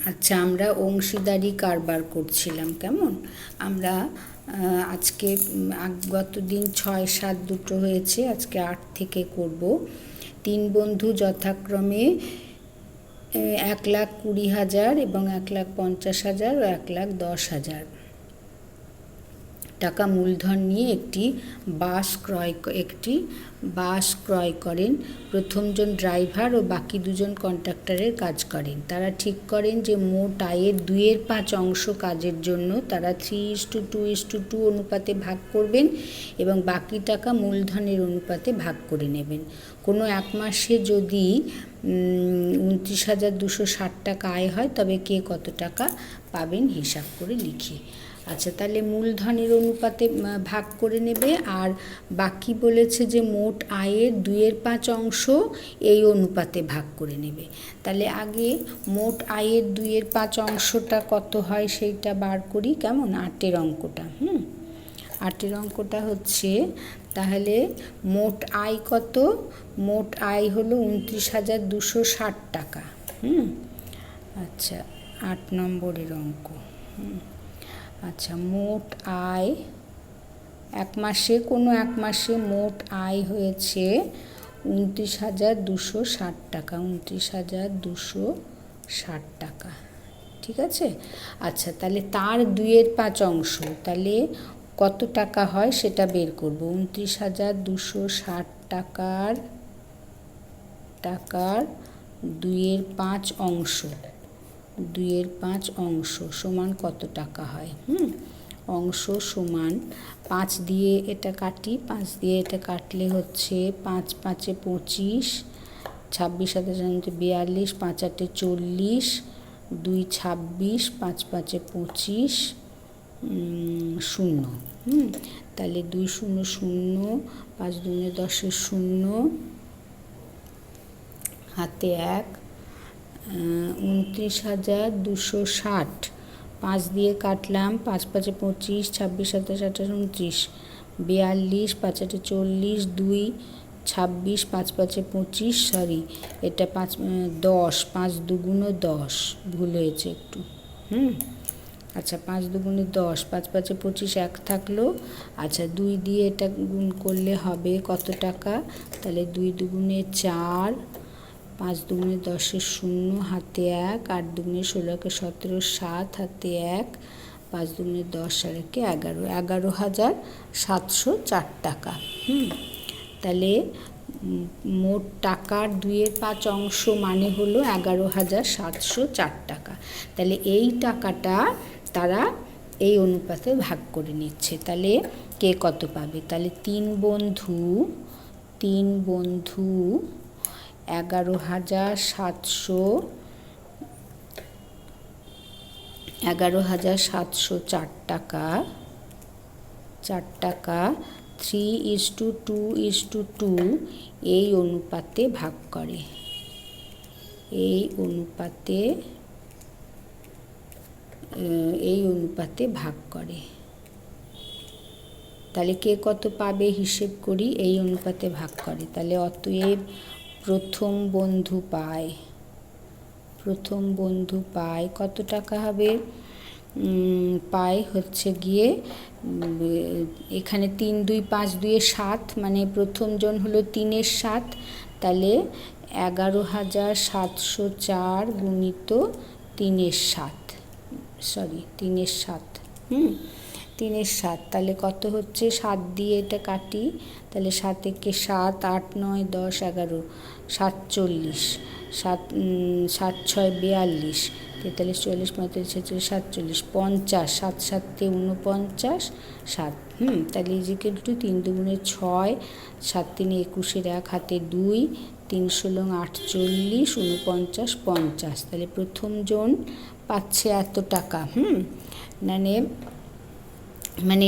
আচ্ছা, আমরা অংশীদারি কারবার করছিলাম। কেমন আমরা আজকে গত দিন 6-7 দুটো হয়েছে, আজকে 8 থেকে করব। 3 বন্ধু যথাক্রমে 1,20,000 এবং 1,50,000 ও 1,10,000 টাকা মূলধন নিয়ে একটি বাস ক্রয় করেন। প্রথমজন ড্রাইভার ও বাকি দুজন কন্ট্রাক্টরের কাজ করেন। তারা ঠিক করেন যে মোট আয়ের 2/5 অংশ কাজের জন্য তারা 3:2:2 অনুপাতে ভাগ করবেন এবং বাকি টাকা মূলধনের অনুপাতে ভাগ করে নেবেন। কোনো এক মাসে যদি 29,260 টাকা আয় হয় তবে কে কত টাকা পাবেন হিসাব করে লিখি। আচ্ছা, তাহলে মূলধনের অনুপাতে ভাগ করে নেবে, আর বাকি বলেছে যে মোট আয়ের 2/5 অংশ এই অনুপাতে ভাগ করে নেবে। তাহলে আগে মোট আয়ের 2/5 অংশটা কত হয় সেইটা বার করি। কেমন 8-এর অঙ্কটা 8-এর অঙ্কটা হচ্ছে, তাহলে মোট আয় কত? মোট আয় হলো 29,260 টাকা। আচ্ছা, 8 নম্বরের অঙ্ক। আচ্ছা, মোট আয় কোনো এক মাসে মোট আয় হয়েছে 29,260 টাকা। 29,260 টাকা, ঠিক আছে। আচ্ছা, তাহলে তার 2/5 অংশ, তাহলে কত টাকা হয় সেটা বের করব। 29,260 টাকার 2/5 অংশ, 2/5 অংশ সমান কত টাকা হয়? অংশ সমান 5 দিয়ে এটা কাটি, 5 দিয়ে এটা কাটলে হচ্ছে 5×5 = 25, 26 × 7 = 42, 5×8 = 40, 2 = 26, 5×5 = 25, 0। তাহলে 2 0 0, 5 2 10 0, হাতে 1, 29,260। 5 দিয়ে কাটলাম, 5×5 = 25, 26 × 7 = 28, 42, 5×8 = 40, 2 26, 5×5 = 25, সরি এটা 10, 5 2 10, ভুল হয়েছে একটু। আচ্ছা, 5 2 10, 5×5 = 25, 1 থাকলো। আচ্ছা, 2 দিয়ে এটা গুণ করলে হবে কত টাকা? তাহলে 2 2 4, 5 2 10 0, হাতে 1, 8 2 16 17, 7, হাতে 1, 5 2 10 আর 11, 11,704 টাকা। তাহলে মোট টাকার 2/5 অংশ মানে হলো 11,704 টাকা। তাহলে এই টাকাটা তারা এই অনুপাতে ভাগ করে নিচ্ছে। তাহলে কে কত পাবে? তাহলে 3 বন্ধু 11,704 টাকা 3:2:2 এই অনুপাতে ভাগ করে। এই অনুপাতে ভাগ করে। তাহলে কে কত পাবে হিসেব করি। এই অনুপাতে ভাগ করে, তাহলে অতএব প্রথম বন্ধু পায় কত টাকা হবে? পায় হচ্ছে গিয়ে, এখানে 3 2 5 2 7, মানে প্রথমজন হলো 3/7, তাহলে 11,704 গুণিত 3/7, সরি 3/7, 3/7, তাহলে কত হচ্ছে? 7 দিয়ে এটা কাটি, তাহলে 7 একে 7, 8 9 10 11, 47, 7 7 6 42, 43 44 45 46 47, 50, 7 7 49, 7। তাহলে ইজিক্যাল টু 3 2 6, 7 3 21, 1 হাতে 2, 3 16 48, 49 50। তাহলে প্রথমজন পাচ্ছে এত টাকা। মানে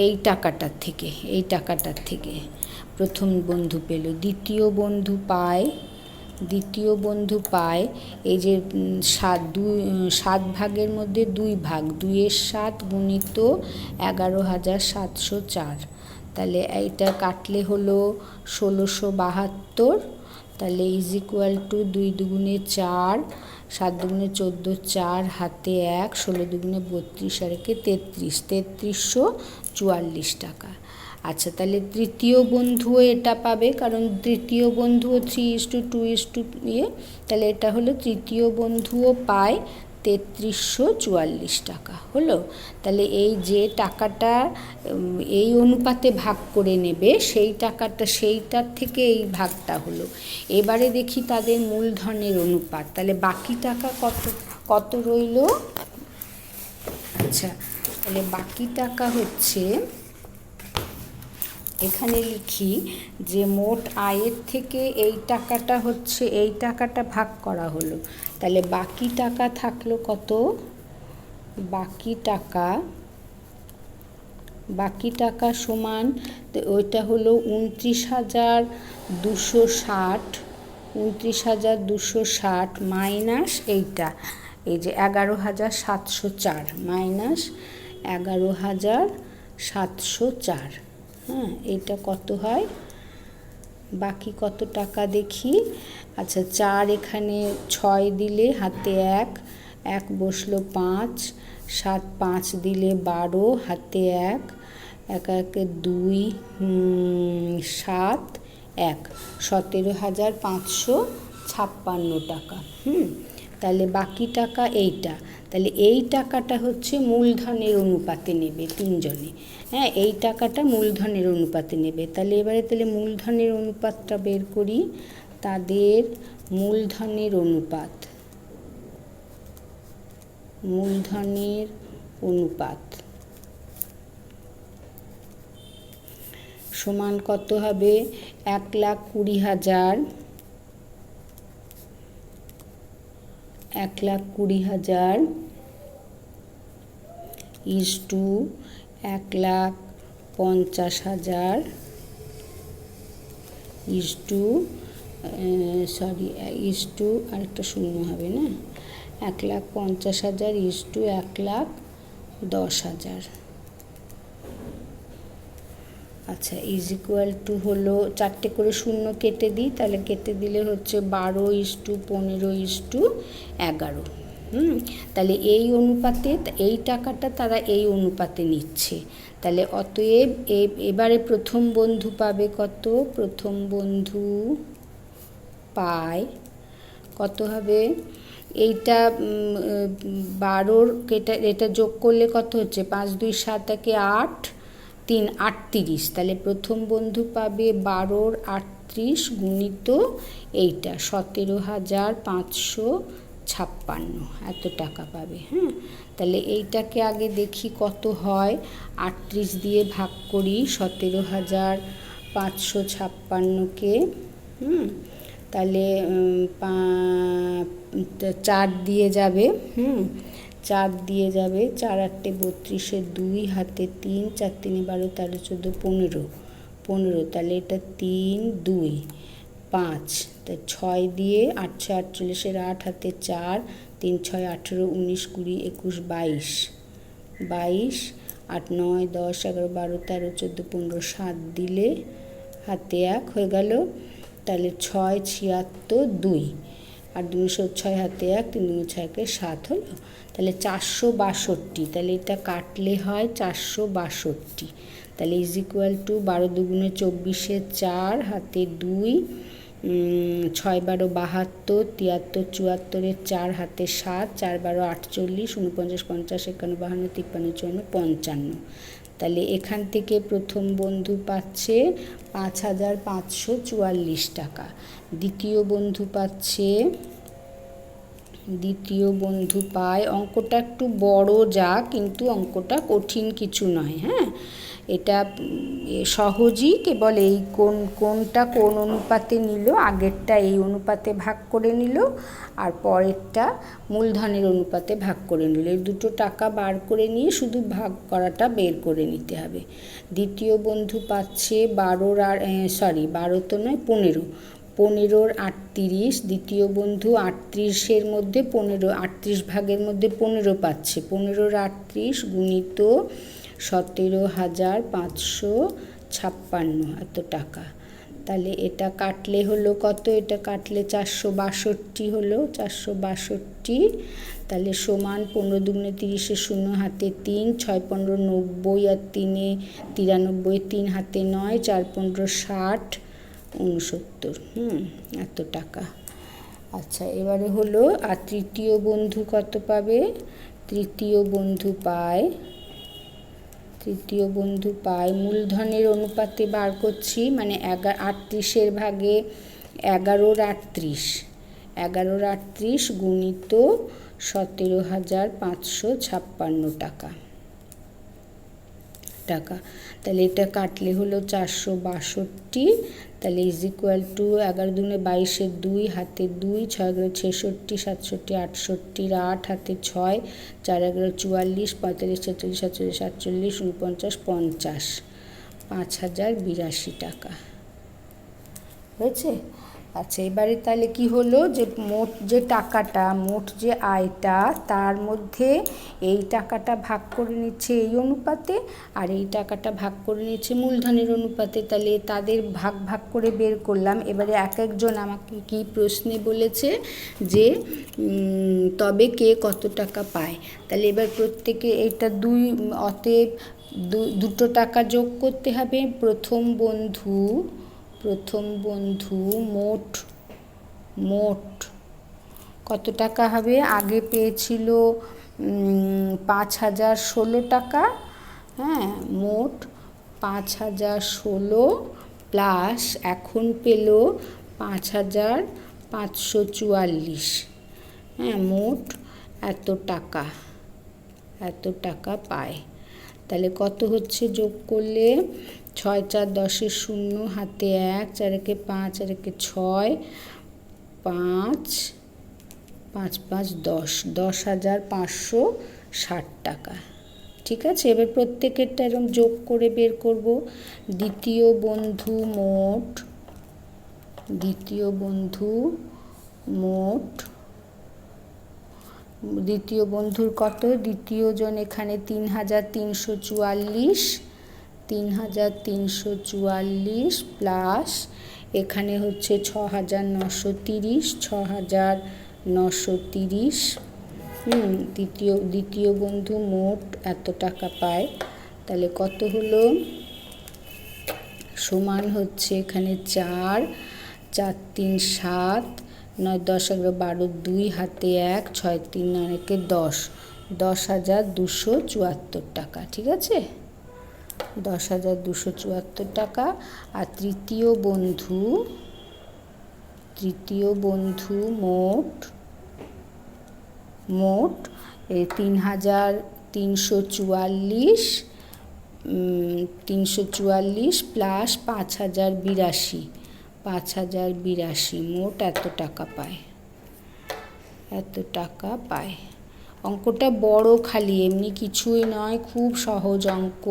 এই টাকাটার থেকে প্রথম বন্ধু পেল। দ্বিতীয় বন্ধু পায় এই যে 7 ভাগের মধ্যে 2 ভাগ, 2/7 গুণিত 11,704। তাহলে এইটা কাটলে হলো 1,672, তাহলে ইজ ইকুয়াল টু 2 দুগুণে 4, 7 দুগুণে 14, 4 হাতে 1, 16 দুগুণে 32 আর একে 33, 3344 টাকা। আচ্ছা, তাহলে তৃতীয় বন্ধুও এটা পাবে, কারণ তৃতীয় বন্ধুও 3:2 তাহলে এটা হলো তৃতীয় বন্ধুও পায় 3344 টাকা হলো। তাহলে এই যে টাকাটা এই অনুপাতে ভাগ করে নেবে সেই টাকাটা, সেইটার থেকে এই ভাগটা হলো। এবারে দেখি তাদের মূলধনের অনুপাত। তাহলে বাকি টাকা কত রইল? আচ্ছা, তাহলে বাকি টাকা হচ্ছে, এখানে লিখি যে মোট আয়ের থেকে এই টাকাটা হচ্ছে, এই টাকাটা ভাগ করা হলো। তাহলে বাকি টাকা থাকলো কত? বাকি টাকা সমান, ওইটা হলো 29,260 মাইনাস এইটা, এই যে 11,704 মাইনাস 11,704। হ্যাঁ, এইটা কত হয়? বাকি কত টাকা দেখি। আচ্ছা, 4 এখানে 6 দিলে হাতে 1, 1 বসলো 5, 7 5 দিলে 12 হাতে 1, 1 1 2, 7 1, 17,556 টাকা। তাহলে বাকি টাকা এইটা। তাহলে এই টাকাটা হচ্ছে মূলধনের অনুপাতে নেবে তিনজনে। হ্যাঁ, এই টাকাটা মূলধনের অনুপাতে নেবে। তাহলে এবারে মূলধনের অনুপাতটা বের করি। তাদের মূলধনের অনুপাত সমান কত হবে? 1,20,000 ইজ টু 1,50,000 ইজ টু আরেকটা শূন্য হবে না, 1,50,000 ইজ টু 1,10,000। আচ্ছা, ইজ ইকুয়াল টু হলো 4টে করে শূন্য কেটে দিই, তাহলে কেটে দিলে হচ্ছে 12:15:11। তাহলে এই অনুপাতে, এই টাকাটা তারা এই অনুপাতে নিচ্ছে। তাহলে অতএব এবারে প্রথম বন্ধু পাবে কত? প্রথম বন্ধু পায় কত হবে? এইটা 12, এটা যোগ করলে কত হচ্ছে? 5 2 7 1 8, 3 38। তাহলে প্রথম বন্ধু পাবে 12/38 গুণিত এইটা 17,556 এত টাকা পাবে। হ্যাঁ, তাহলে এইটাকে আগে দেখি কত হয়। 38 দিয়ে ভাগ করি 17,556কে। তাহলে 4 দিয়ে যাবে। 4 দিয়ে যাবে, 4 8 32, 2 হাতে 3, 4 3 12 13 14 15। তাহলে এটা 3 2 5, তাই 6 দিয়ে 8 6 48, 8 হাতে 4, 3 6 18 19 20 21 22, 8 9 10 11 12 13 14 15, 7 দিলে হাতে 1 হয়ে গেল। তাহলে 6 76 2, 8 2 6 হাতে 1, 3 2 6 7 হলো। তাহলে 462। তাহলে এটা কাটলে হয় 462। তাহলে ইজ ইকুয়াল টু 12 দুগুণে 24, 4 হাতে 2, 6 12 72, 73 74, 4 হাতে 7, 4 12 48, 49 50 51 52 53 54 55। তাহলে এখান থেকে প্রথম বন্ধু পাচ্ছে 5,544 টাকা। দ্বিতীয় বন্ধু পায়, অঙ্কটা একটু বড় যা, কিন্তু অঙ্কটা কঠিন কিছু নয়। হ্যাঁ, এটা সহজই, কেবল এই কোনটা কোন অনুপাতে নিল, আগেরটা এই অনুপাতে ভাগ করে নিল আর পরেরটা মূলধনের অনুপাতে ভাগ করে নিল। এই দুটো টাকা বার করে নিয়ে শুধু ভাগ করাটা বের করে নিতে হবে। দ্বিতীয় বন্ধু পাচ্ছে 12 তো নয় 15, 15/38। দ্বিতীয় বন্ধু 38-এর মধ্যে 15, 38 ভাগের মধ্যে 15 পাচ্ছে। 15/38 গুণিত 17,556 এত টাকা। তাহলে এটা কাটলে হলো কত, এটা কাটলে 462 হলো, 462। তাহলে সমান 15 দুগুণে 30, 0 হাতে 3, 6 15 90 আর 3 93, 3 হাতে 9, 4 15 60, 69। এত টাকা। আচ্ছা, এবারে হলো আর তৃতীয় বন্ধু কত পাবে। তৃতীয় বন্ধু পায় মূলধনের অনুপাতে বার করছি, মানে 38-এর ভাগে 11-38 গুণিত 17,556 টাকা। তাহলে এটা কাটলে হলো 462। তাহলে ইজ ইকুয়াল টু 11 দুগুণে 22, 2 হাতে 2, 6 66, 67, 68, 8 হাতে 6, 4 44, 45, 46, 47, 48, 49, 50, 5,082 টাকা হয়েছে। আচ্ছা, এবারে তাহলে কি হলো যে মোট যে টাকাটা, মোট যে আয়টা, তার মধ্যে এই টাকাটা ভাগ করে নিচ্ছে এই অনুপাতে, আর এই টাকাটা ভাগ করে নিচ্ছে মূলধনের অনুপাতে। তাহলে তাদের ভাগ ভাগ করে বের করলাম। এবারে এক একজন আমাকে কি প্রশ্নে বলেছে যে তবে কে কত টাকা পায়। তাহলে এবার প্রত্যেকে এটা অতএব দুটো টাকা যোগ করতে হবে। প্রথম বন্ধু মোট কত টাকা হবে, আগে পেয়েছিল 5,016 টাকা। মোট 5,016 প্লাস এখন পেল 5,544। মোট এত টাকা পায়। তাহলে কত হচ্ছে যোগ করলে, 6 4 10 0 হাতে 1, 4 একে 5, 4 একে 6, 5 5 5 10, 10,560 টাকা। ঠিক আছে, এবার প্রত্যেকেরটা এরকম যোগ করে বের করব। দ্বিতীয় বন্ধুর কত, দ্বিতীয় জন এখানে 3,344 প্লাস এখানে হচ্ছে 6,930। দ্বিতীয় বন্ধু মোট এত টাকা পায়। তাহলে কত হলো, সমান হচ্ছে এখানে 4 4 3 7, 9 10 11 12, 2 হাতে 1, 6 3 9 একে 10, 10,274 টাকা। ঠিক আছে, 10,274 টাকা। আর তৃতীয় বন্ধু মোট 3,344 প্লাস 5,082, মোট এত টাকা পায়। অঙ্কটা বড়, খালি এমনি কিছুই নয়, খুব সহজ অঙ্ক।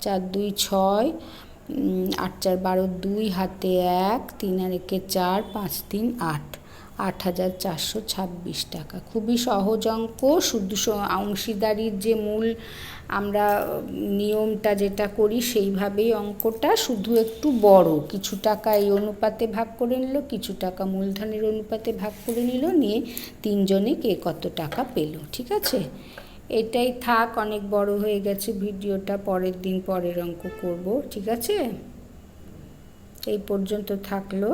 4 2 6, 8 4 12, 2 হাতে 1, 3 আর একে 4, 5 3 8, 8,426 টাকা। খুবই সহজ অঙ্ক। শুধু অংশীদারির যে মূল আমরা নিয়মটা যেটা করি সেইভাবেই অঙ্কটা, শুধু একটু বড়। কিছু টাকা এই অনুপাতে ভাগ করে নিল, কিছু টাকা মূলধনের অনুপাতে ভাগ করে নিল, নিয়ে তিনজনে কে কত টাকা পেল। ঠিক আছে, এটাই থাক, অনেক বড় হয়ে গেছে ভিডিওটা, পরের দিন পরের অঙ্ক করব। ঠিক আছে, এই পর্যন্ত থাকলো।